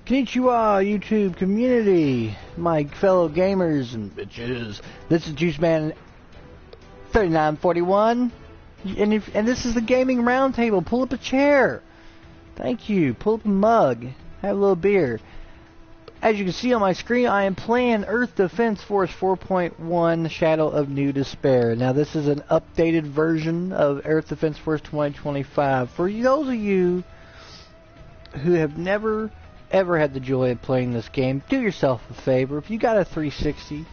Konnichiwa, YouTube community, my fellow gamers and bitches. This is JuiceMan 3941, and this is the Gaming Roundtable. Pull up a chair. Thank you. Pull up a mug. Have a little beer. As you can see on my screen, I am playing Earth Defense Force 4.1 Shadow of New Despair. Now, this is an updated version of Earth Defense Force 2025. For those of you who have never ever had the joy of playing this game, do yourself a favor. If you got a 360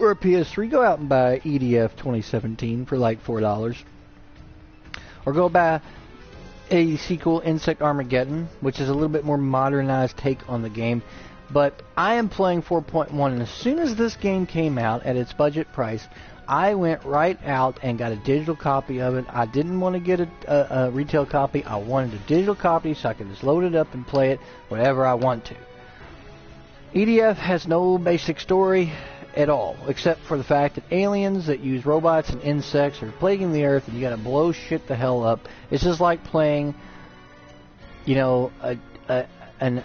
or a PS3, go out and buy EDF 2017 for like $4. Or go buy a sequel, Insect Armageddon, which is a little bit more modernized take on the game. But I am playing 4.1, and as soon as this game came out at its budget price, I went right out and got a digital copy of it. I didn't want to get a retail copy. I wanted a digital copy so I could just load it up and play it whenever I want to. EDF has no basic story at all, except for the fact that aliens that use robots and insects are plaguing the Earth, and you gotta blow shit the hell up. It's just like playing, you know, an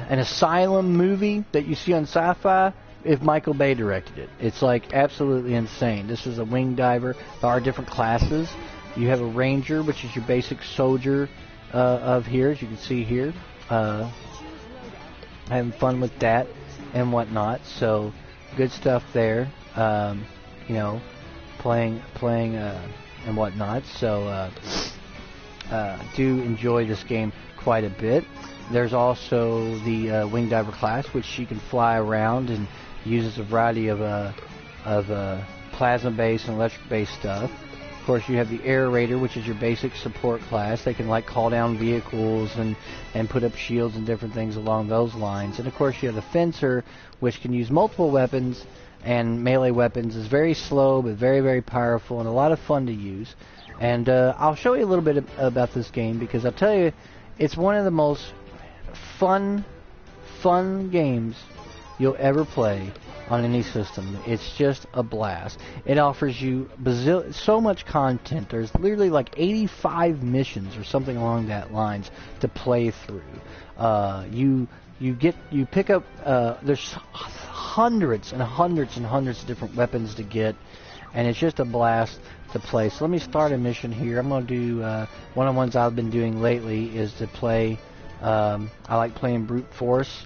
Asylum movie that you see on Sci-Fi if Michael Bay directed it. It's like absolutely insane. This is a wing diver. There are different classes. You have a ranger, which is your basic soldier of here, as you can see here. Having fun with that and whatnot. So good stuff there. You know, playing and whatnot. So do enjoy this game quite a bit. There's also the wing diver class, which she can fly around and uses a variety of plasma-based and electric-based stuff. Of course, you have the air raider, which is your basic support class. They can like call down vehicles and put up shields and different things along those lines. And of course, you have the fencer, which can use multiple weapons and melee weapons. Is very slow but very, very powerful and a lot of fun to use. And I'll show you a little bit about this game, because I'll tell you, it's one of the most fun games you'll ever play on any system. It's just a blast. It offers you so much content. There's literally like 85 missions or something along that lines to play through. You pick up there's hundreds and hundreds and hundreds of different weapons to get, and it's just a blast to play. So let me start a mission here. I'm going to do one of the ones I've been doing lately is to play. I like playing brute force.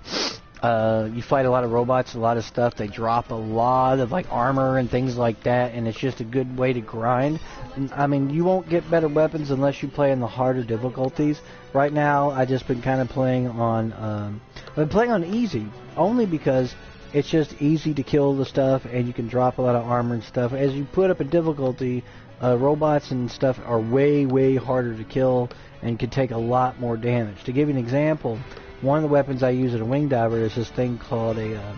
You fight a lot of robots, a lot of stuff. They drop a lot of like armor and things like that, and it's just a good way to grind. And, I mean, you won't get better weapons unless you play in the harder difficulties. Right now, I just been kind of playing on. I've been playing on easy, only because it's just easy to kill the stuff, and you can drop a lot of armor and stuff. As you put up a difficulty, robots and stuff are way, way harder to kill and can take a lot more damage. To give you an example, one of the weapons I use as a wing diver is this thing called a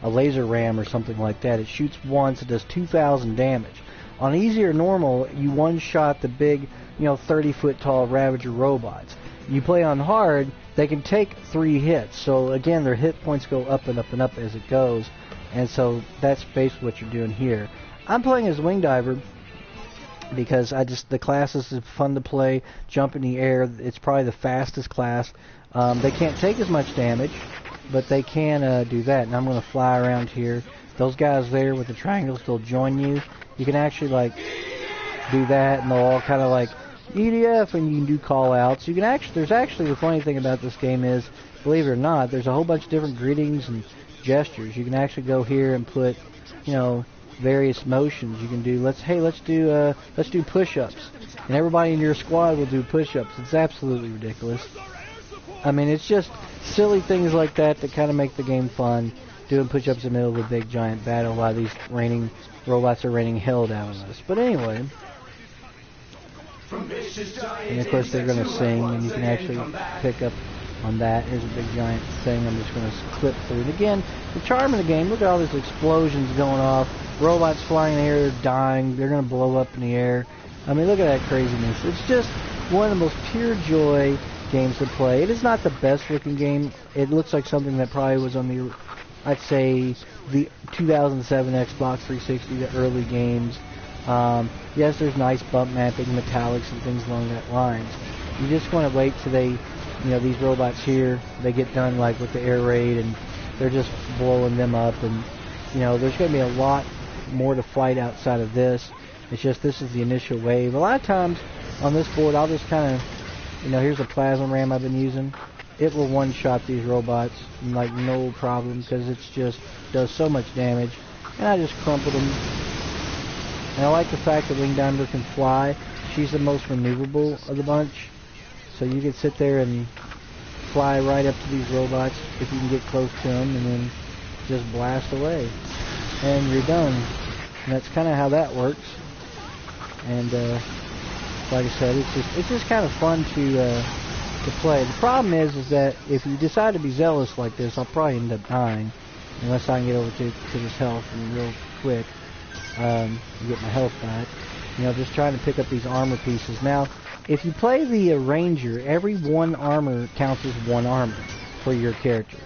laser ram or something like that. It shoots once, it does 2,000 damage. On easy or normal, you one-shot the big, 30-foot tall Ravager robots. You play on hard, they can take 3 hits. So again, their hit points go up and up and up as it goes. And so that's basically what you're doing here. I'm playing as a wing diver because the class is fun to play. Jump in the air, it's probably the fastest class. They can't take as much damage, but they can do that. And I'm going to fly around here. Those guys there with the triangles, they'll join you. You can actually like do that, and they'll all kind of like EDF, and you can do call-outs. You can actually, there's actually the funny thing about this game is, believe it or not, there's a whole bunch of different greetings and gestures. You can actually go here and put, various motions. You can do let's do push-ups, and everybody in your squad will do push-ups. It's absolutely ridiculous. I mean, it's just silly things like that kind of make the game fun. Doing push-ups in the middle of a big giant battle while these robots are raining hell down on us. But anyway, and of course they're going to sing, and you can actually pick up on that. Here's a big giant thing. I'm just going to clip through it. Again, the charm of the game, look at all these explosions going off. Robots flying in the air, dying. They're going to blow up in the air. I mean, look at that craziness. It's just one of the most pure joy games to play. It is not the best looking game. It looks like something that probably was on the, I'd say, the 2007 Xbox 360, the early games. Yes, there's nice bump mapping, metallics, and things along that lines. You just want to wait till they you know, these robots here, they get done like with the air raid, and they're just blowing them up, and you know, there's going to be a lot more to fight outside of this. It's just this is the initial wave. A lot of times on this board, I'll just kind of, you know, here's a plasma ram I've been using. It will one-shot these robots like no problem because it's just does so much damage. And I just crumpled them. And I like the fact that Wing Diver can fly. She's the most maneuverable of the bunch. So you can sit there and fly right up to these robots if you can get close to them, and then just blast away. And you're done. And that's kind of how that works. And like I said, it's just kind of fun to play. The problem is that if you decide to be zealous like this, I'll probably end up dying unless I can get over to this health real quick and get my health back. You know, just trying to pick up these armor pieces. Now, if you play the Ranger, every one armor counts as one armor for your character,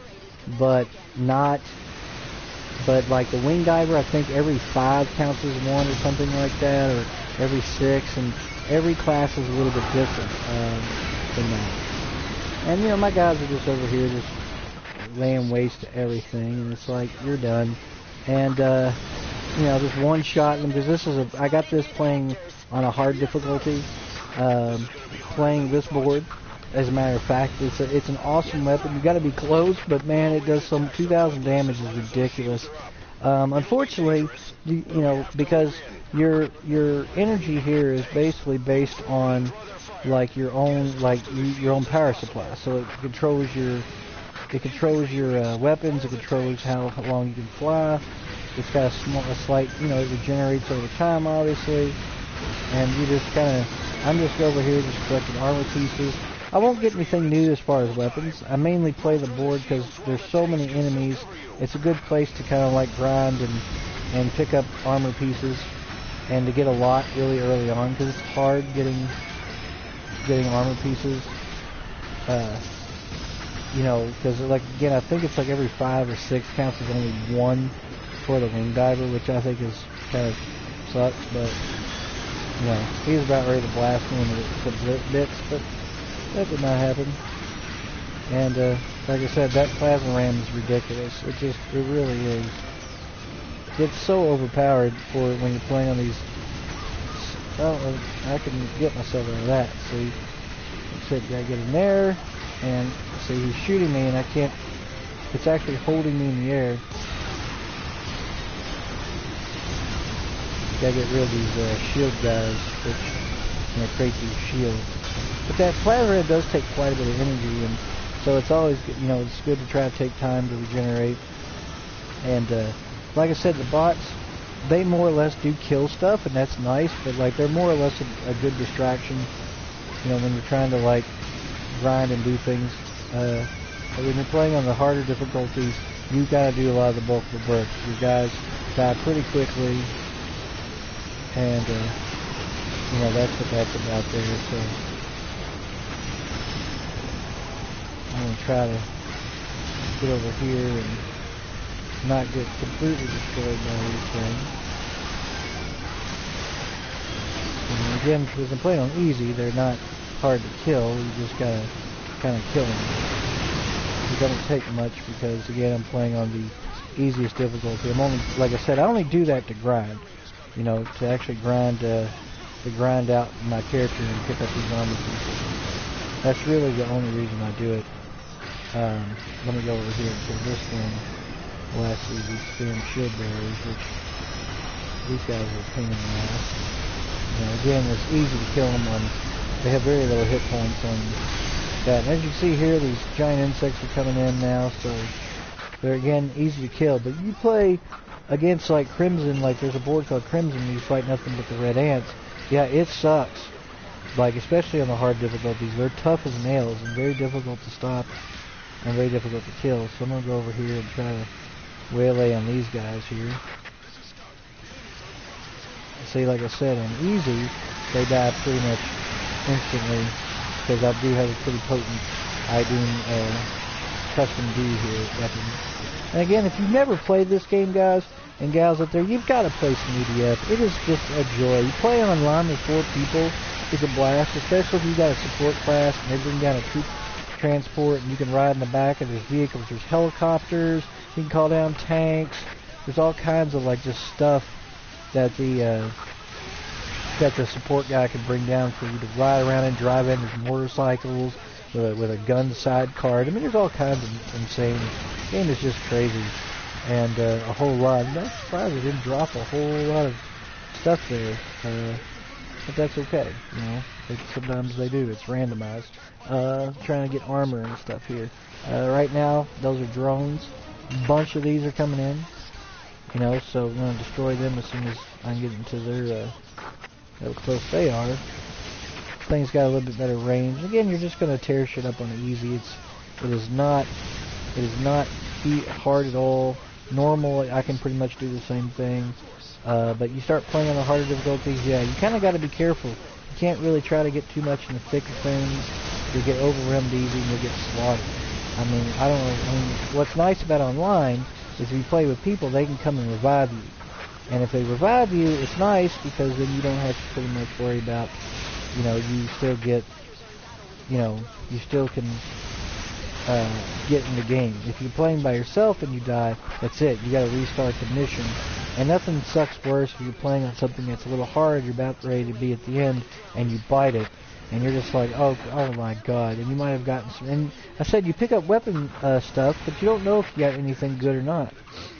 but like the Wing Diver, I think every 5 counts as one or something like that, or every 6, and every class is a little bit different than that. And, you know, my guys are just over here just laying waste to everything, and it's like, you're done. And, you know, just one-shot them, because this is I got this playing on a hard difficulty, playing this board. As a matter of fact, it's an awesome weapon. You got to be close, but man, it does some 2,000 damage is ridiculous. Unfortunately, you know, because your energy here is basically based on like your own power supply. So it controls your weapons. It controls how long you can fly. It's got a slight, you know, it regenerates over time, obviously. And you just I'm just over here just collecting armor pieces. I won't get anything new as far as weapons. I mainly play the board because there's so many enemies. It's a good place to kind of like grind and pick up armor pieces, and to get a lot really early on, because it's hard getting armor pieces. You know, because like again, I think it's like every 5 or 6 counts as only 1 for the Wing Diver, which I think is kind of sucks. But you know, he was about ready to blast me into bits, but that did not happen. And like I said, that plasma ram is ridiculous. It really is. It's so overpowered for when you're playing on these. Oh, I can get myself out of that. See, I said, gotta get in there, and see, he's shooting me, and I can't. It's actually holding me in the air. Gotta get rid of these shield guys, which, you know, create these shields. But that plasma ram does take quite a bit of energy, and so it's always, you know, it's good to try to take time to regenerate. And like I said, the bots, they more or less do kill stuff, and that's nice, but like they're more or less a good distraction, you know, when you're trying to like grind and do things. But when you're playing on the harder difficulties, you've got to do a lot of the bulk of the work. Your guys die pretty quickly, and you know, that's what that's about there. So I'm going to try to get over here and not get completely destroyed by everything. And again, because I'm playing on easy, they're not hard to kill. You just got to kind of kill them. It doesn't take much because, again, I'm playing on the easiest difficulty. I'm only, like I said, I only do that to grind. You know, to actually grind out my character and pick up these armor pieces. That's really the only reason I do it. Let me go over here and kill this thing. Lastly, these damn shield bearers, which these guys are a pain in the ass. And again, it's easy to kill them on. They have very little hit points on that. And as you can see here, these giant insects are coming in now, so they're again easy to kill. But you play against like Crimson, like there's a board called Crimson, you fight nothing but the red ants. Yeah, it sucks. Like especially on the hard difficulties, they're tough as nails and very difficult to stop and very difficult to kill. So I'm gonna go over here and try to waylay on these guys here. See, like I said, on easy, they die pretty much instantly because I do have a pretty potent iDoom custom D here weapon. And again, if you've never played this game, guys and gals out there, you've got to play some EDF. It is just a joy. You play online with 4 people, it's a blast, especially if you've got a support class and they bring down a transport, and you can ride in the back of these vehicles. There's helicopters. You can call down tanks. There's all kinds of like just stuff that the support guy can bring down for you to ride around and drive in. There's motorcycles with a gun sidecar. I mean, there's all kinds of insane. The game is just crazy, and a whole lot. I'm not surprised they didn't drop a whole lot of stuff there, but that's okay. You know, sometimes they do. It's randomized. Trying to get armor and stuff here. Right now, those are drones. A bunch of these are coming in. You know, so I'm going to destroy them as soon as I can get into their how close they are. This thing's got a little bit better range. Again, you're just going to tear shit up on the easy. It is not hard at all. Normal, I can pretty much do the same thing. But you start playing on the harder difficulties, yeah, you kind of got to be careful. You can't really try to get too much in the thick of things. You'll get overrun easy and you'll get slaughtered. I mean, what's nice about online is if you play with people, they can come and revive you. And if they revive you, it's nice because then you don't have to pretty much worry about, you know, you still get, you know, you still can get in the game. If you're playing by yourself and you die, that's it. You got to restart the mission. And nothing sucks worse if you're playing on something that's a little hard, you're about ready to be at the end, and you bite it. And you're just like, oh my god. And you might have gotten some... And I said you pick up weapon stuff, but you don't know if you got anything good or not.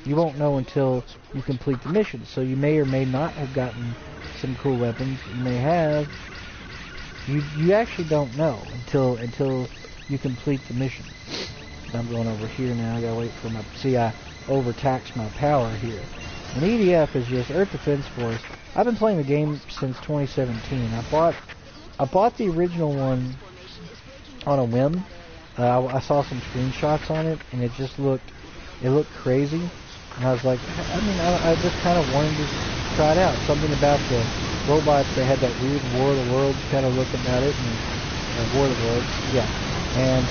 You won't know until you complete the mission. So you may or may not have gotten some cool weapons. You may have. You actually don't know until you complete the mission. I'm going over here now. I gotta wait for my... See, I overtaxed my power here. And EDF is just Earth Defense Force. I've been playing the game since 2017. I bought the original one on a whim. I saw some screenshots on it, and it looked crazy. And I was like, I just kind of wanted to try it out. Something about the robots, they had that weird War of the Worlds kind of look about it, and War of the Worlds, yeah. And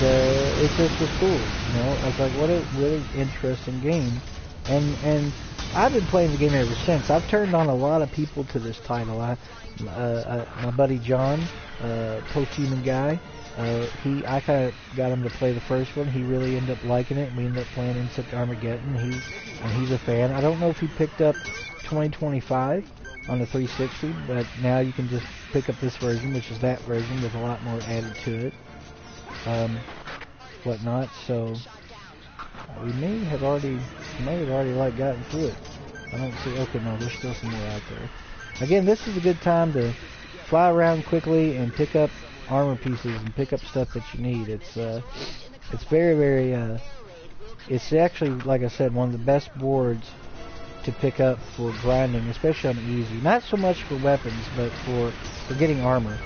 it just was cool, you know. I was like, what a really interesting game. And I've been playing the game ever since. I've turned on a lot of people to this title. My buddy John, post-human guy, I kind of got him to play the first one. He really ended up liking it. We ended up playing Insect Armageddon. He's a fan. I don't know if he picked up 2025 on the 360, but now you can just pick up this version, which is that version with a lot more added to it, whatnot. So we may have already like gotten through it. I don't see. Okay, no, there's still some more out there. Again, this is a good time to fly around quickly and pick up armor pieces and pick up stuff that you need. It's very, very. It's actually, like I said, one of the best boards to pick up for grinding, especially on easy. Not so much for weapons, but for getting armor.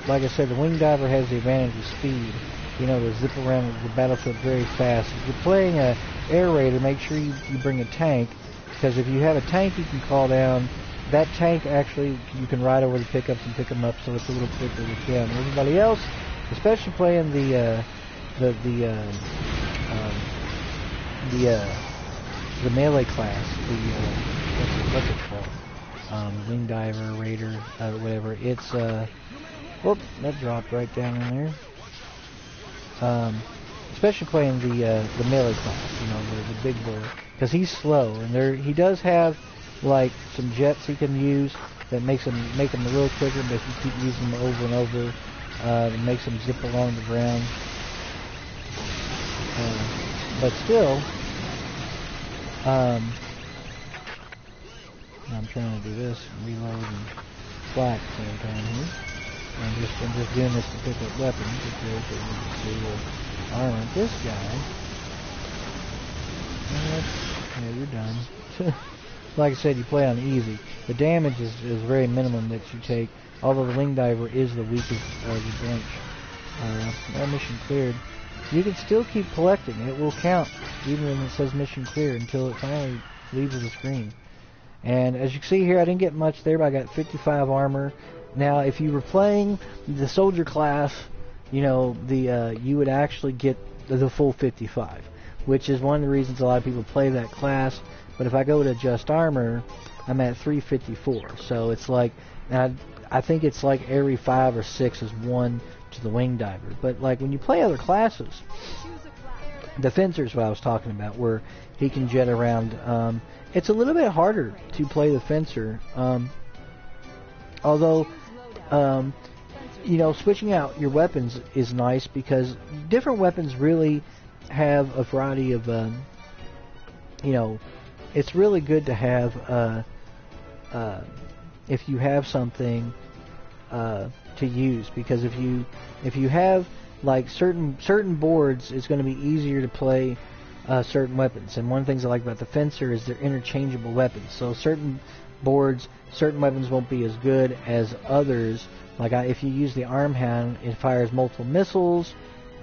Like I said, the Wing Diver has the advantage of speed. You know, to zip around the battlefield very fast. If you're playing a air raider, make sure you bring a tank, because if you have a tank you can call down, that tank actually you can ride over the pickups and pick them up, so it's a little quicker with them. Everybody else, especially playing the melee class, what's it called? Wing Diver, Raider, whatever. It's whoop, that dropped right down in there. Especially playing the melee class, you know, the big boy, because he's slow, and he does have like some jets he can use that make him a little quicker, but if you keep using them over and over, it makes him zip along the ground. But still, I'm trying to do this, reload and flat at the same time here. I'm just doing this to pick up weapons because you can see armor. This guy, yeah, you're done. Like I said, you play on easy. The damage is very minimum that you take, although the Wing Diver is the weakest of the bunch. That mission cleared. You can still keep collecting. It will count, even when it says mission cleared, until it finally leaves the screen. And as you can see here, I didn't get much there, but I got 55 armor. Now, if you were playing the soldier class, you know, you would actually get the full 55, which is one of the reasons a lot of people play that class. But if I go to just armor, I'm at 354. So it's like, I think it's like every 5 or 6 is one to the wing diver. But like when you play other classes, the fencer's what I was talking about, where he can jet around. It's a little bit harder to play the fencer, although you know, switching out your weapons is nice because different weapons really have a variety of, you know, it's really good to have, if you have something to use, because if you have like certain boards, it's going to be easier to play certain weapons. And one of the things I like about the fencer is they're interchangeable weapons. So certain boards, certain weapons won't be as good as others. Like if you use the arm hand, it fires multiple missiles.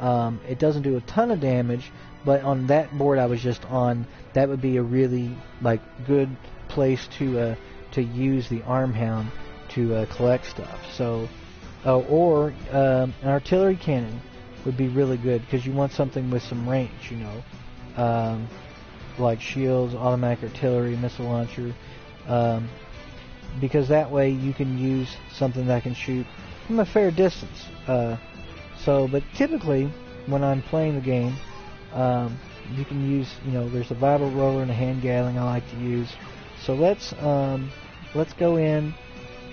It doesn't do a ton of damage, but on that board I was just on, that would be a really like good place to use the arm hound to collect stuff. So, or an artillery cannon would be really good because you want something with some range, you know, like shields, automatic artillery, missile launcher. Because that way you can use something that can shoot from a fair distance. But typically, when I'm playing the game, you can use, you know, there's a vital roller and a hand gatling I like to use. So let's go in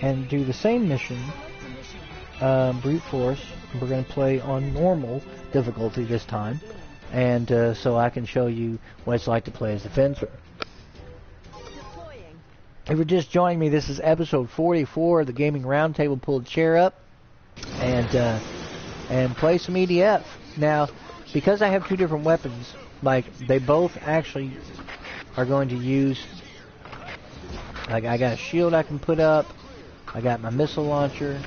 and do the same mission, brute force. We're going to play on normal difficulty this time, and so I can show you what it's like to play as the fencer. If you're just joining me, this is episode 44 of the Gaming Roundtable. Pull the chair up and play some EDF. Now, because I have two different weapons, like they both actually are going to use, like I got a shield I can put up, I got my missile launcher,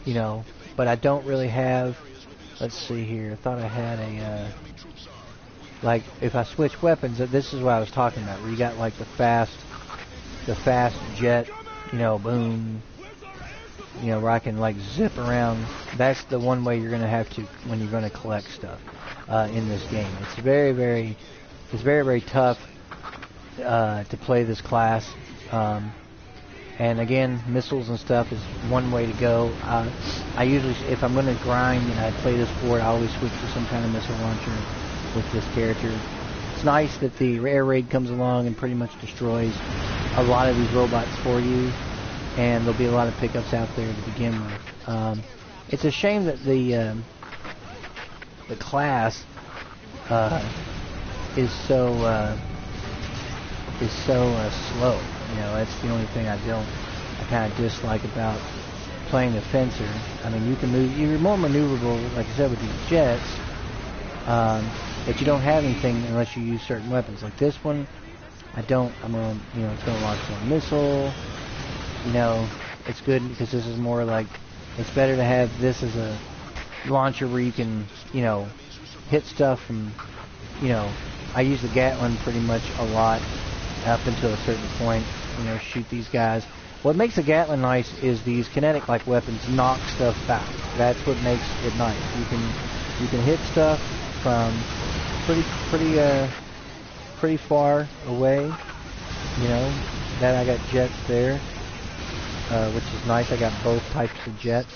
you know, but I don't really have, let's see here, I thought I had a, like if I switch weapons, this is what I was talking about, where you got like the fast jet, you know, boom, you know, where I can like zip around. That's the one way you're going to have to when you're going to collect stuff in this game. It's very, very tough to play this class. And again, missiles and stuff is one way to go. I usually, if I'm going to grind and I play this board, I always switch to some kind of missile launcher with this character. It's nice that the air raid comes along and pretty much destroys a lot of these robots for you, and there'll be a lot of pickups out there to begin with. It's a shame that the class is so slow. You know, that's the only thing I kind of dislike about playing the fencer. I mean, you can move, you're more maneuverable, like I said, with these jets. But you don't have anything unless you use certain weapons. Like this one, I'm going to, you know, it's going to launch one missile. You know, it's good because this is more like, it's better to have this as a launcher where you can, you know, hit stuff from, you know, I use the Gatling pretty much a lot up until a certain point, you know, shoot these guys. What makes the Gatling nice is these kinetic-like weapons knock stuff back. That's what makes it nice. You can hit stuff from pretty far away. You know, that I got jets there, which is nice. I got both types of jets.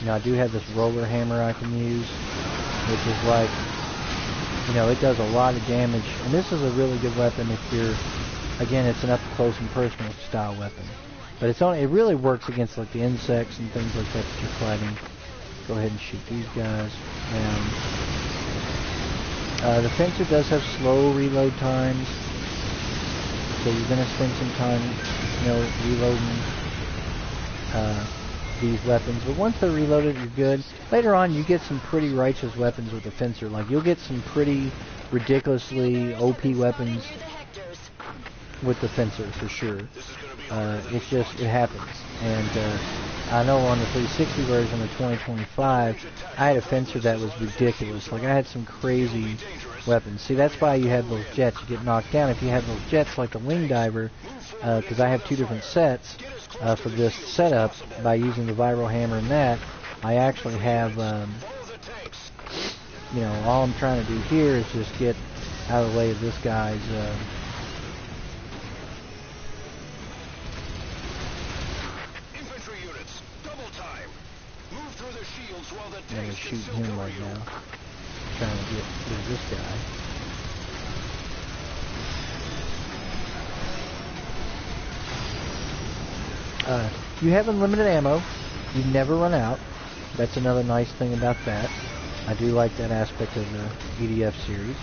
You know, I do have this roller hammer I can use, which is like, you know, it does a lot of damage. And this is a really good weapon if you're, again, it's an up close and personal style weapon. But it really works against like the insects and things like that you're fighting. Go ahead and shoot these guys. And the fencer does have slow reload times, so you're going to spend some time, you know, reloading these weapons. But once they're reloaded, you're good. Later on, you get some pretty righteous weapons with the fencer. Like you'll get some pretty ridiculously OP weapons with the fencer for sure. It's just, it happens. And I know on the 360 version of 2025, I had a fencer that was ridiculous. Like I had some crazy weapons. See, that's why you have those jets. You get knocked down if you have those jets like the wing diver, because I have two different sets for this setup. By using the viral hammer and that, I actually have, you know, all I'm trying to do here is just get out of the way of this guy's I'm going to shoot him right now. Trying to get through this guy. You have unlimited ammo. You never run out. That's another nice thing about that. I do like that aspect of the EDF series.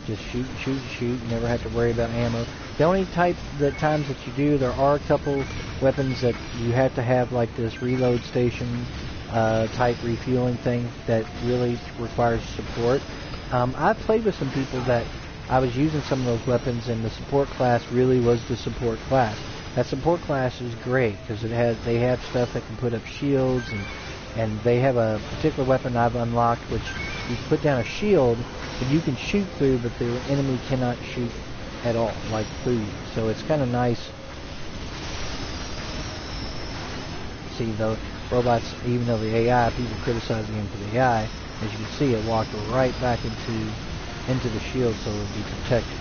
Just shoot and shoot and shoot. You never have to worry about ammo. The only times that you do, there are a couple weapons that you have to have, like this reload station type refueling thing that really requires support. I've played with some people that I was using some of those weapons, and the support class really was the support class. That support class is great because they have stuff that can put up shields, and they have a particular weapon I've unlocked which you put down a shield that you can shoot through, but the enemy cannot shoot at all, like through you. So it's kind of nice. See, the robots, even though the AI, people criticize the game for the AI, as you can see, it walked right back into the shield, so it would be protected.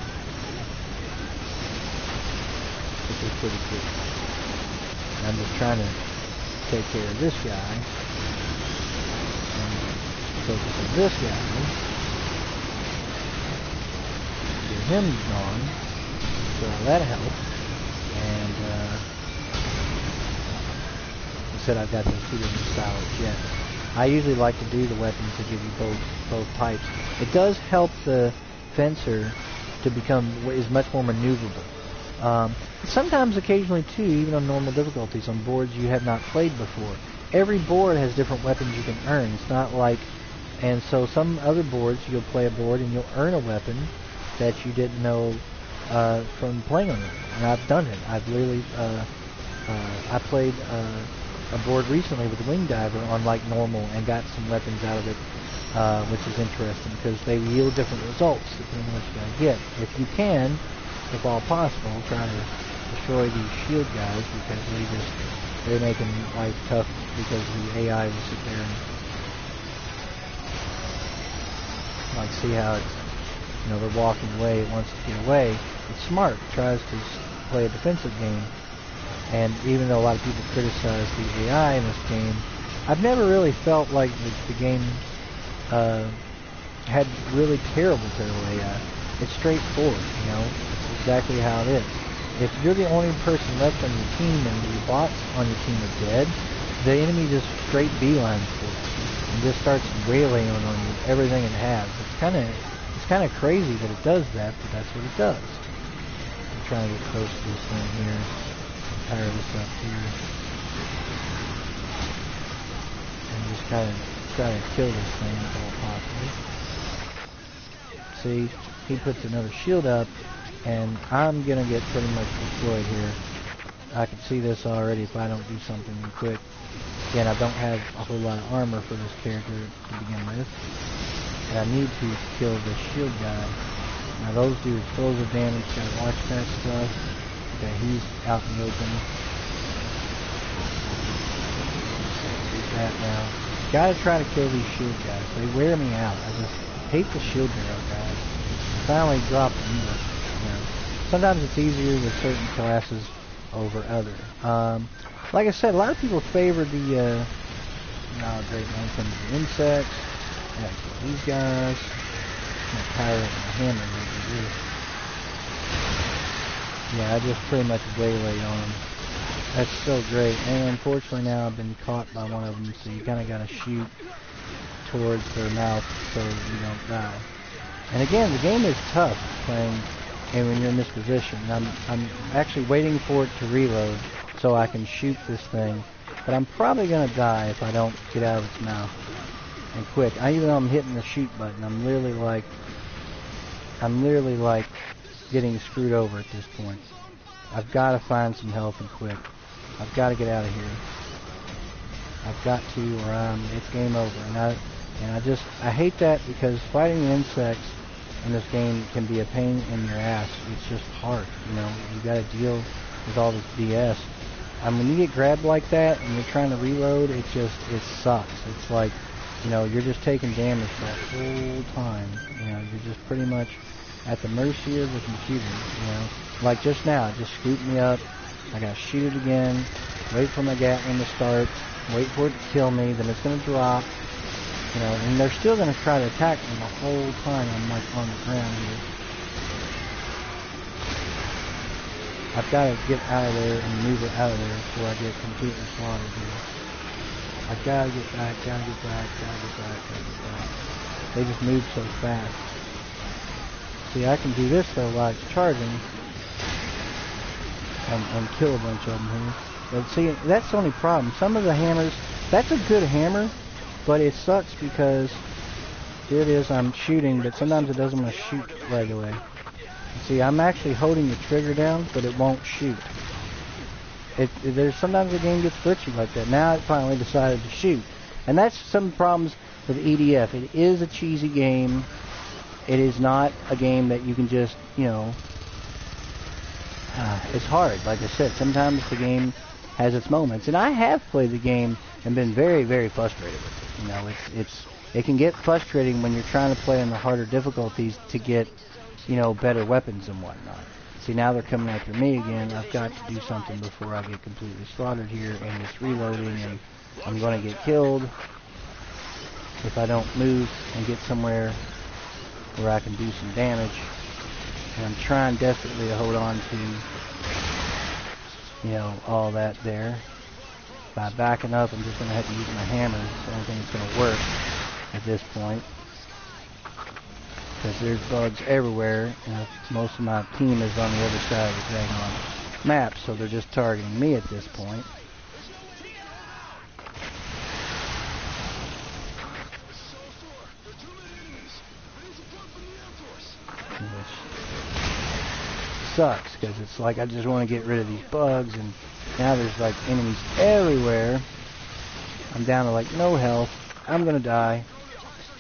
Which is pretty cool. And I'm just trying to take care of this guy. And focus on this guy. Get him gone. So that helps. And I said I've got those two different style of jets. I usually like to do the weapons to give you both types. It does help the fencer to become is much more maneuverable. Sometimes, occasionally too, even on normal difficulties, on boards you have not played before. Every board has different weapons you can earn. It's not like, and so some other boards you'll play a board and you'll earn a weapon that you didn't know from playing on it. And I've done it. I've literally, I played a board recently with the Wing Diver on like normal and got some weapons out of it, which is interesting because they yield different results depending on what you gotta get. If you can, if all possible, try to destroy these shield guys because they're making life tough because the AI will sit there and like see how it's, they're walking away, it wants to get away. It's smart, it tries to play a defensive game. And even though a lot of people criticize the AI in this game, I've never really felt like the game had really terrible AI. It's straightforward, it's exactly how it is. If you're the only person left on your team and the bots on your team are dead, the enemy just straight beelines for it and just starts wailing on you, everything it has. It's kind of crazy that it does that, but that's what it does. I'm trying to get close to this thing here. Fire this up here. And just kind of try to kill this thing if all possible. See, he puts another shield up, and I'm going to get pretty much destroyed here. I can see this already if I don't do something quick. Again, I don't have a whole lot of armor for this character to begin with. And I need to kill this shield guy. Now those do explosive damage, gotta watch that stuff. Okay, he's out in the open. Do that now. Gotta try to kill these shield guys. They wear me out. I just hate the shield barrel guys. I finally dropped them, but sometimes it's easier with certain classes over other. Like I said, a lot of people favor the great man comes the insects. Yeah, these guys. I'm gonna fire with my hammer over here. Yeah, I just pretty much waylaid on them. That's so great. And unfortunately now I've been caught by one of them, so you kind of got to shoot towards their mouth so you don't die. And again, the game is tough playing and when you're in this position. I'm actually waiting for it to reload so I can shoot this thing. But I'm probably going to die if I don't get out of its mouth. And quick. Even though I'm hitting the shoot button, I'm literally like getting screwed over at this point. I've got to find some health and quick. I've got to get out of here. I've got to, or it's game over. And I hate that because fighting the insects in this game can be a pain in your ass. It's just hard, You got to deal with all this BS. When you get grabbed like that and you're trying to reload, it sucks. It's like, you're just taking damage that whole time. You're just pretty much at the mercy of the computer, Like just now, it just scooped me up I gotta shoot it again, wait for my Gatling to start, wait for it to kill me, then it's gonna drop, you know, and they're still gonna try to attack me the whole time I'm like on the ground here. I've gotta get out of there and move it out of there before I get completely slaughtered here. I gotta get back, gotta get back, gotta get back, gotta get back. They just move so fast. See, I can do this though while it's charging and kill a bunch of them here. But see, that's the only problem. Some of the hammers, that's a good hammer, but it sucks because here it is, I'm shooting, but sometimes it doesn't want to shoot right away. See, I'm actually holding the trigger down, but it won't shoot. There's sometimes the game gets glitchy like that. Now it finally decided to shoot. And that's some problems with EDF. It is a cheesy game. It is not a game that you can just, you know, it's hard. Like I said, sometimes the game has its moments. And I have played the game and been very, very frustrated with it. You know, it can get frustrating when you're trying to play on the harder difficulties to get, you know, better weapons and whatnot. See, now they're coming after me again. I've got to do something before I get completely slaughtered here, and it's reloading, and I'm going to get killed if I don't move and get somewhere where I can do some damage. And I'm trying desperately to hold on to, you know, all that there. By backing up, I'm just going to have to use my hammer. It's the only thing that's going to work at this point. Because there's bugs everywhere, and most of my team is on the other side of the daggone map, so they're just targeting me at this point. Which sucks, because it's like I just want to get rid of these bugs, and now there's like enemies everywhere. I'm down to like no health. I'm gonna die.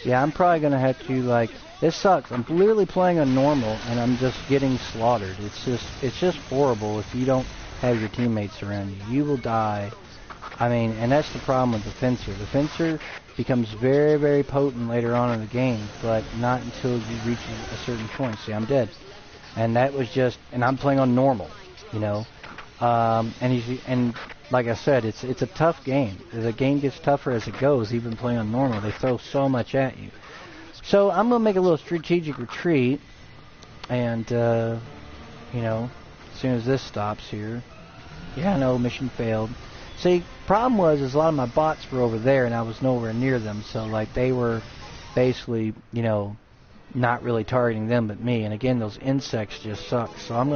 Yeah, I'm probably gonna have to like. This sucks. I'm literally playing on normal, and I'm just getting slaughtered. It's just horrible if you don't have your teammates around you. You will die. I mean, and that's the problem with the fencer. The fencer becomes very, very potent later on in the game, but not until you reach a certain point. See, I'm dead, and that was just. And I'm playing on normal, you know. And like I said, it's a tough game. The game gets tougher as it goes. Even playing on normal, they throw so much at you. So I'm going to make a little strategic retreat, and, you know, as soon as this stops here, yeah, no, mission failed. See, problem was is a lot of my bots were over there, and I was nowhere near them, so, like, they were basically, you know, not really targeting them but me, and again, those insects just suck, so I'm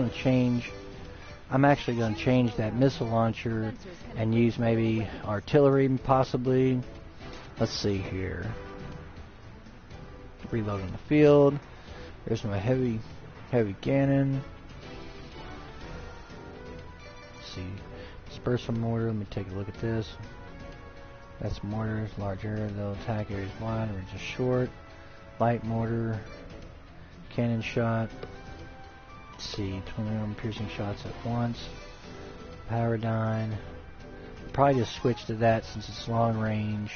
actually going to change that missile launcher and use maybe artillery, possibly. Let's see here. Reloading the field. There's my heavy cannon. Let's see. Dispersal mortar. Let me take a look at this. That's mortars. Large area. They'll attack areas wide or just short. Light mortar. Cannon shot. Let's see. 21 piercing shots at once. Paradigm. Probably just switch to that since it's long range.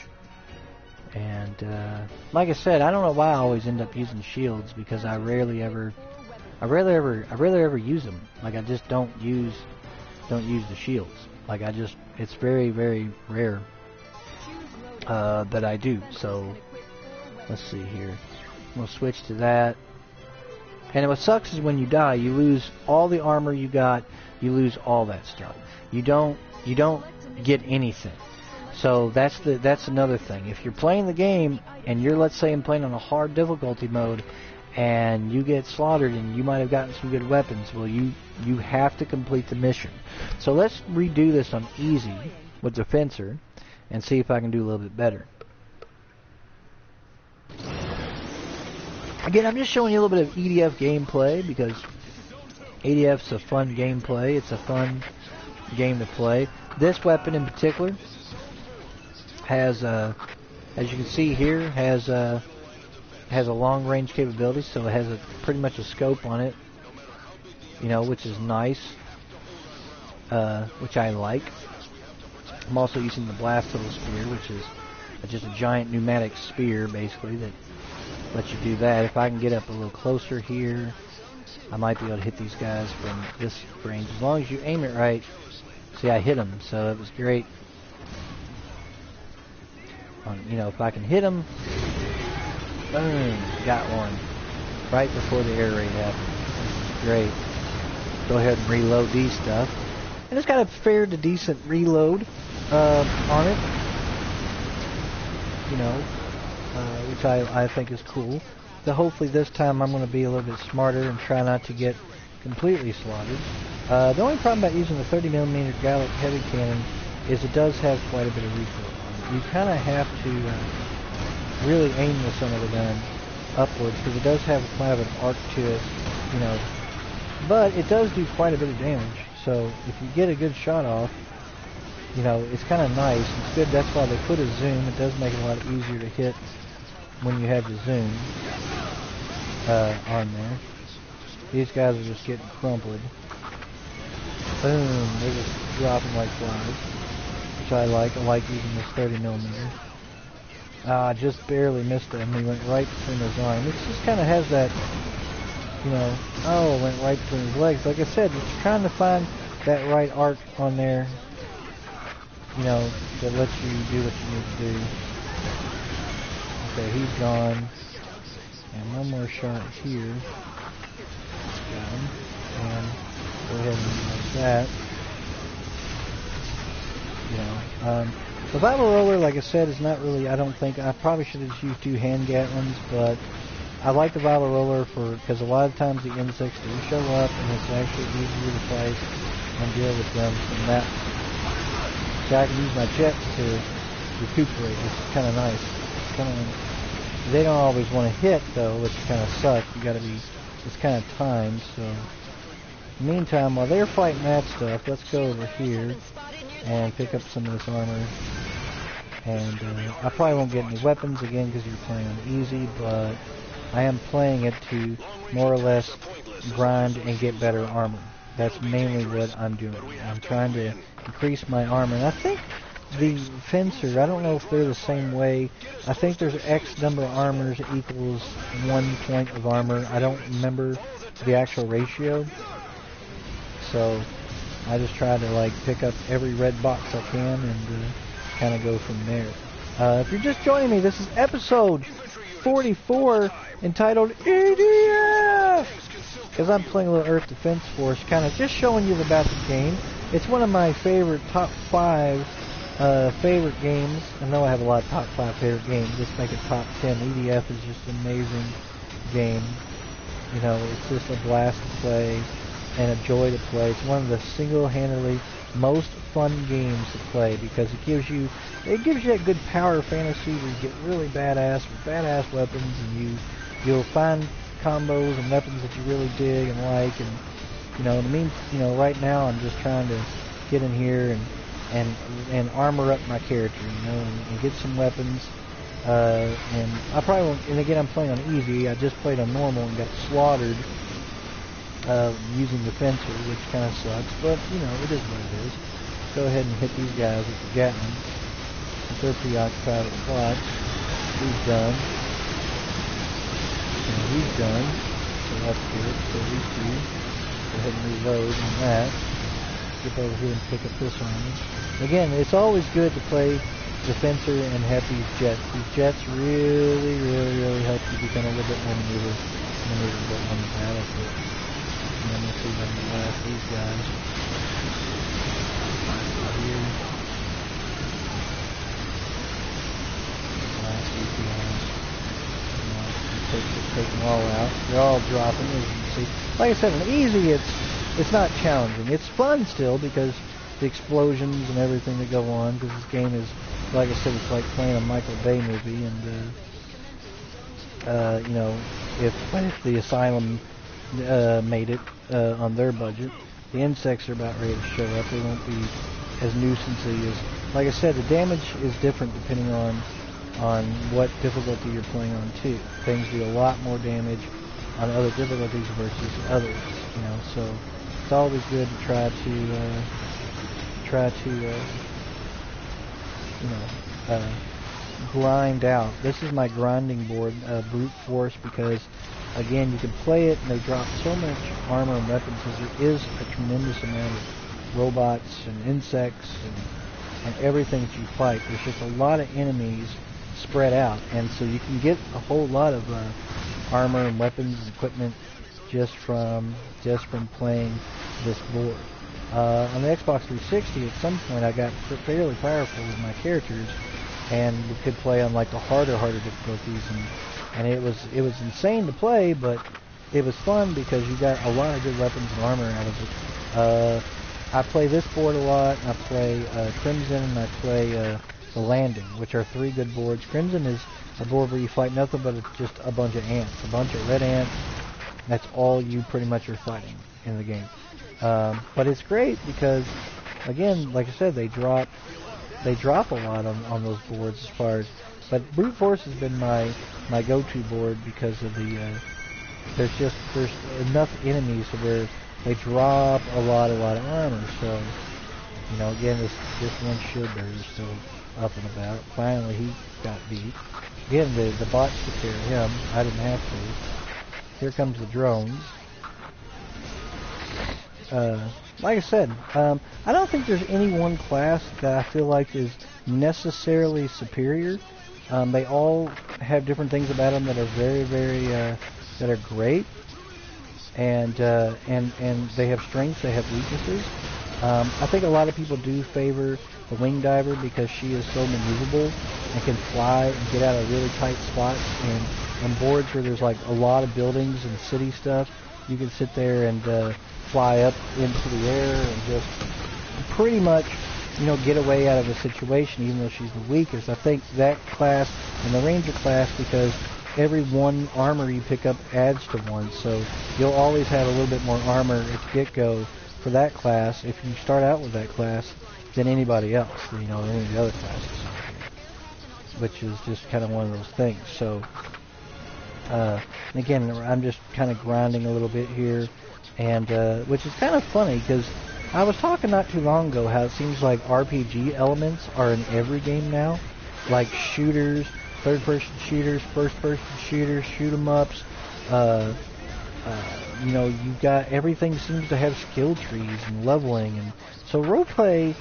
And like I said, I don't know why I always end up using shields, because I rarely ever use them. Like I just don't use the shields. Like it's very, very rare that I do. So let's see here. We'll switch to that. And what sucks is when you die, you lose all the armor you got. You lose all that stuff. You don't get anything. So that's another thing. If you're playing the game and you're, let's say I'm playing on a hard difficulty mode and you get slaughtered and you might have gotten some good weapons, well, you have to complete the mission. So let's redo this on easy with the fencer and see if I can do a little bit better. Again, I'm just showing you a little bit of EDF gameplay because EDF's a fun gameplay. It's a fun game to play. This weapon in particular has, as you can see here, has a long range capability, so it has pretty much a scope on it, you know, which is nice, which I like. I'm also using the Blastoise spear, which is just a giant pneumatic spear, basically, that lets you do that. If I can get up a little closer here, I might be able to hit these guys from this range. As long as you aim it right. See, I hit them, so it was great. You know, if I can hit them, boom, got one. Right before the air raid happened. This is great. Go ahead and reload these stuff. And it's got a fair to decent reload on it. You know, which I think is cool. So hopefully this time I'm going to be a little bit smarter and try not to get completely slaughtered. The only problem about using the 30mm Gallic heavy cannon is it does have quite a bit of recoil on it. You kind of have to really aim the son of the gun upwards because it does have kind of an arc to it, you know. But it does do quite a bit of damage. So if you get a good shot off, you know, it's kind of nice. It's good. That's why they put a zoom. It does make it a lot easier to hit when you have the zoom on there. These guys are just getting crumpled. Boom. They're just dropping like flies, which I like. I like using this 30mm. I just barely missed him. He went right between his arms. It just kind of has that, you know, oh, it went right between his legs. Like I said, it's trying to find that right arc on there, you know, that lets you do what you need to do. Okay, he's gone. And one more shot here. Got him. And go ahead and like that. You know, the Bible roller, like I said, is not really, I don't think, I probably should have just used 2 hand Gatlins, but I like the Bible roller because a lot of times the insects do show up and it's actually easier to fight and deal with them from that. So I can use my jets to recuperate, which is kind of nice. They don't always want to hit though, which kind of sucks. You got to be, it's kind of timed. So, in the meantime, while they're fighting that stuff, let's go over here and pick up some of this armor. And I probably won't get any weapons again because you're playing on easy, but I am playing it to more or less grind and get better armor. That's mainly what I'm doing. I'm trying to increase my armor. And I think the fencer, I don't know if they're the same way. I think there's X number of armors equals 1 point of armor. I don't remember the actual ratio. So I just try to like pick up every red box I can and kind of go from there. If you're just joining me, this is episode 44 entitled EDF, because I'm playing a little Earth Defense Force, kind of just showing you about the game. It's one of my favorite top 5 favorite games. I know I have a lot of top 5 favorite games. Let's make it top 10. EDF is just an amazing game. You know, it's just a blast to play and a joy to play. It's one of the single-handedly most fun games to play because it gives you that good power fantasy where you get really badass with badass weapons, and you'll find combos and weapons that you really dig and like. And you know, right now I'm just trying to get in here and armor up my character, you know, and get some weapons. And I probably won't. And again, I'm playing on easy. I just played on normal and got slaughtered using the fencer, which kind of sucks. But you know, it is what it is. Go ahead and hit these guys with the Gatling. They're preoccupied with plots. He's done. And he's done. So that's good. So these two. Go ahead and reload on that. Get over here and pick up this army. Again, it's always good to play the fencer and have these jets. These jets really, really, really help you become a little bit more maneuverable on the battlefield. And then we'll see if I can blast these guys. Here. Blast these guys. Take them all out. They're all dropping, as you can see. Like I said, in easy, it's not challenging. It's fun still because the explosions and everything that go on. Because this game is, like I said, it's like playing a Michael Bay movie. And you know, if the Asylum made it on their budget, the insects are about ready to show up. They won't be as nuisancey as, like I said, the damage is different depending on what difficulty you're playing on too. Things do a lot more damage on other difficulties versus others, you know. So it's always good to try to grind out. This is my grinding board, brute force, because again, you can play it, and they drop so much armor and weapons because there is a tremendous amount of robots and insects and everything that you fight. There's just a lot of enemies spread out, and so you can get a whole lot of armor and weapons and equipment just from playing this board. On the Xbox 360, at some point, I got fairly powerful with my characters, and we could play on like the harder difficulties, and it was insane to play, but it was fun because you got a lot of good weapons and armor out of it. I play this board a lot. I play Crimson, and I play the Landing, which are 3 good boards. Crimson is a board where you fight nothing but just a bunch of ants, a bunch of red ants. That's all you pretty much are fighting in the game. But it's great because, again, like I said, they drop a lot on those boards as far as. But Brute Force has been my go-to board because of the there's enough enemies to where they drop a lot of armor. So, you know, again, this one shield bearer is still up and about. Finally, he got beat. Again, the bots took care of him. I didn't have to. Here comes the drones. Like I said, I don't think there's any one class that I feel like is necessarily superior. They all have different things about them that are very, very that are great, and they have strengths, they have weaknesses. I think a lot of people do favor the Wing Diver because she is so maneuverable and can fly and get out of really tight spots. And on boards where there's like a lot of buildings and city stuff, you can sit there and fly up into the air and just pretty much, you know, get away out of a situation, even though she's the weakest. I think that class and the Ranger class, because every one armor you pick up adds to one, so you'll always have a little bit more armor at the get-go for that class if you start out with that class than anybody else, you know, any of the other classes, which is just kind of one of those things. So, and again, I'm just kind of grinding a little bit here, and which is kind of funny because I was talking not too long ago how it seems like RPG elements are in every game now, like shooters, third-person shooters, first-person shooters, shoot-'em-ups. You know, you've got everything seems to have skill trees and leveling, and so roleplay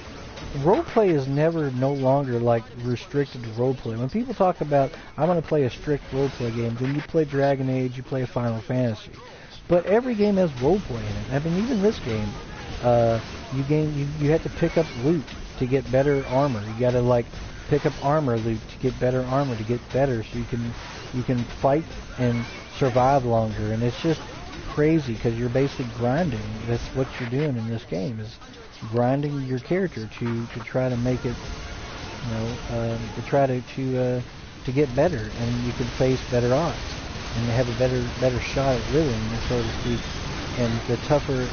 is no longer like restricted to roleplay. When people talk about I want to play a strict roleplay game, then you play Dragon Age, you play Final Fantasy, but every game has roleplay in it. I mean, even this game, you have to pick up loot to get better armor. You got to like pick up armor loot to get better armor, to get better, so you can fight and survive longer. And it's just crazy because you're basically grinding. That's what you're doing in this game, is grinding your character to try to make it, you know, to try to get better, and you can face better odds and have a better shot at living, so to speak. And the tougher,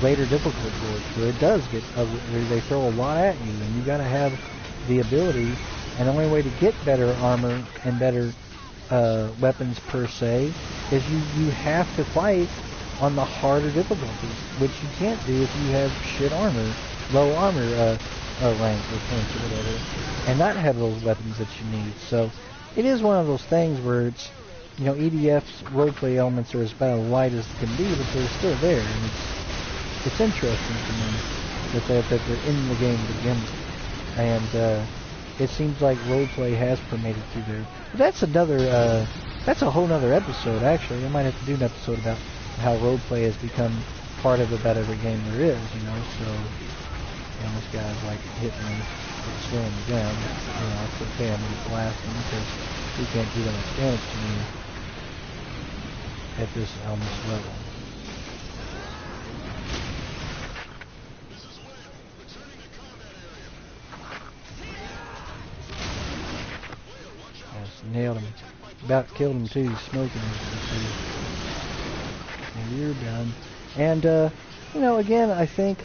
later difficult boards where it does get, where they throw a lot at you, and you got to have the ability. And the only way to get better armor and better weapons per se is you have to fight on the harder difficulties, which you can't do if you have shit armor, low armor rank or points or whatever, and not have those weapons that you need. So it is one of those things where it's, you know, EDF's roleplay elements are as about as light as can be, but they're still there, and it's interesting to me that they're in the game to begin with. And it seems like roleplay has permeated through there. But that's that's a whole nother episode, actually. I might have to do an episode about how roleplay has become part of about every game there is, you know. So, you know, this guy's like hitting me, slowing me down. You know, it's okay, I'm going to blast him because he can't do that much damage to me at this level. Nailed him. About killed him too. He's smoking him. And you're done. And you know, again, I think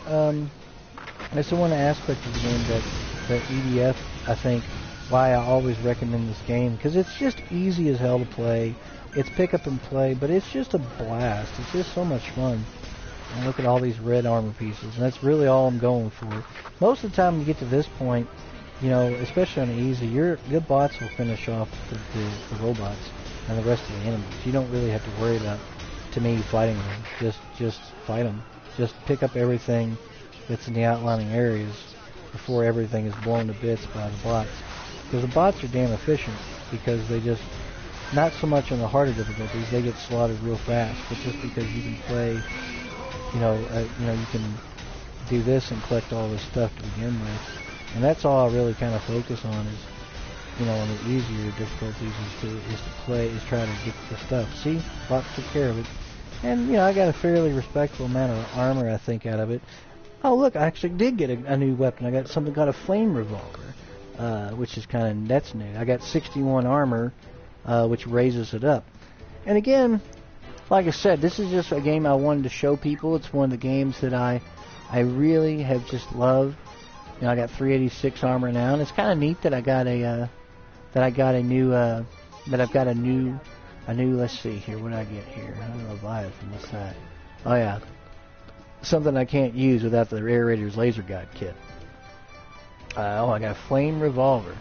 that's the one aspect of the game that EDF, I think, why I always recommend this game, because it's just easy as hell to play. It's pick up and play, but it's just a blast. It's just so much fun. And look at all these red armor pieces, and that's really all I'm going for. Most of the time, you get to this point, you know, especially on easy, your bots will finish off the robots. and the rest of the enemies. You don't really have to worry about, to me, fighting them. Just fight them. Just pick up everything that's in the outlining areas before everything is blown to bits by the bots. Because the bots are damn efficient, because they just, not so much on the harder difficulties, they get slaughtered real fast, but just because you can play, you can do this and collect all this stuff to begin with. And that's all I really kind of focus on is, on the easier difficulties is try to get the stuff. See, bots took care of it. And, I got a fairly respectable amount of armor, I think, out of it. Oh, look, I actually did get a new weapon. I got something called a flame revolver, which is that's new. I got 61 armor, which raises it up. And again, like I said, this is just a game I wanted to show people. It's one of the games that I really have just loved. I got 386 armor now, and it's kind of neat that I've got a new, let's see here, what did I get here? I don't know, Leviathan, what's that? Oh yeah, something I can't use without the Air Raiders Laser God kit. I got a flame revolver.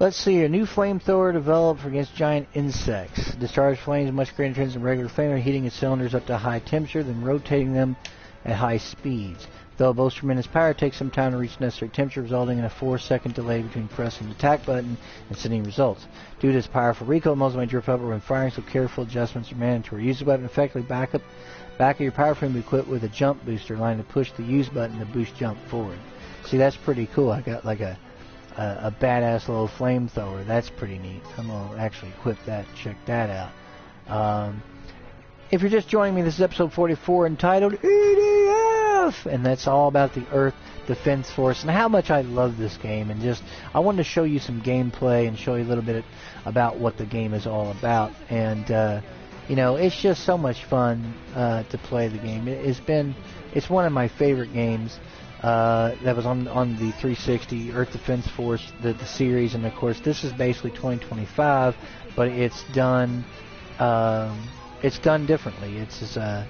Let's see, a new flamethrower developed for against giant insects. Discharge flames much greater intensity than regular flame, heating its cylinders up to high temperature, then rotating them at high speeds. Though it boasts tremendous power, it takes some time to reach necessary temperature, resulting in a 4-second delay between pressing the attack button and sending results. Due to its powerful recoil, muzzle may drift upward when firing, so careful adjustments are mandatory. Use the weapon effectively back of your power frame, be equipped with a jump booster line to push the use button to boost jump forward. See, that's pretty cool. I got like a badass little flamethrower. That's pretty neat. I'm going to actually equip that and check that out. If you're just joining me, this is episode 44 entitled EDF, and that's all about the Earth Defense Force and how much I love this game. And just, I wanted to show you some gameplay and show you a little bit about what the game is all about. And, it's just so much fun to play the game. It's one of my favorite games. That was on the 360 Earth Defense Force, the series, and of course this is basically 2025, but it's done differently. It's a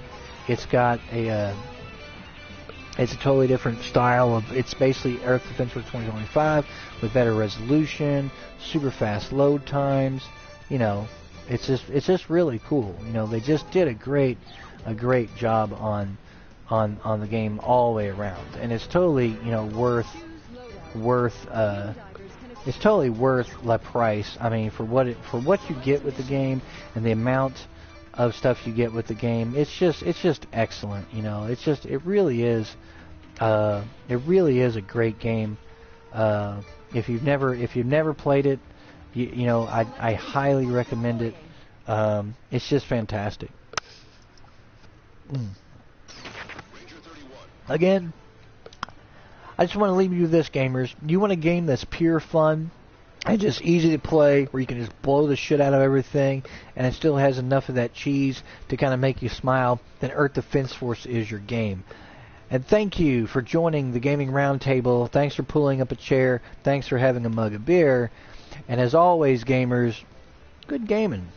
totally different style of. It's basically Earth Defense Force 2025 with better resolution, super fast load times. It's just really cool. They just did a great job on the game all the way around, and it's totally it's totally worth the price. I mean, for what you get with the game and the amount of stuff you get with the game, it's just excellent. It really is a great game. If you've never played it, I highly recommend it. It's just fantastic. Again, I just want to leave you with this, gamers. You want a game that's pure fun and just easy to play, where you can just blow the shit out of everything, and it still has enough of that cheese to kind of make you smile, then Earth Defense Force is your game. And thank you for joining the Gaming Roundtable. Thanks for pulling up a chair. Thanks for having a mug of beer. And as always, gamers, good gaming.